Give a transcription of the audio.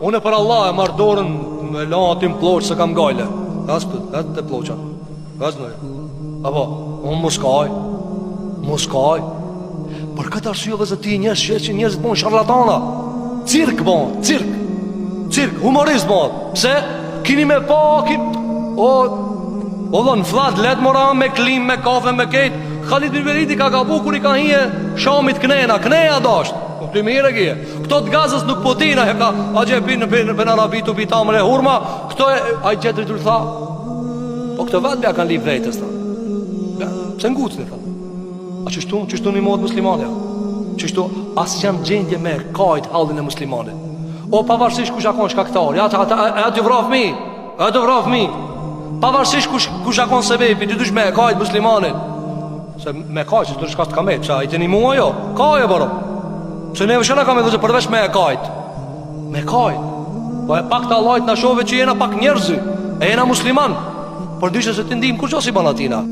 Unë për Allah e marrë dorën me latin ploq se kam gajle. Asë të ploqa. Asë në. Apo, unë muskaj. Për këtë arsye dhe ti njerëzit bon sharlatana. Cirk, humorist bon. Pse? Kini me pa, O dhe në flat, let mora me klim, me kafe, me kejt. Khalid bin Velidi ka gabu kur i ka hije Shamit kneja dasht. Po të mire kje. Këto të gazës nuk potina, he ka a gje për në rabitu bitamën e hurma. Këto e, a i gjetëri të tha. Po këto vetë bja kanë li vrejtës ta. Pse ngucën e tha. A qështu një modë muslimanja. Qështu asë jam gjendje me kajt halin e muslimanit. O pavarësisht kush akon shkaktar. Ja të vraf mi. Pavarësisht kush akon sebepi, ti dush me kajt muslimanit. Se me kajt, që të nërshka të kamet. Qa, i të një mua jo, kaj e baro. Se neve shëna kam e dhe përveç me kajt. Me kajt. Po e pak të Allahit në shove që jena pak njerëzi. E jena musliman. Por dyshe se të ndim, kur që si banatina.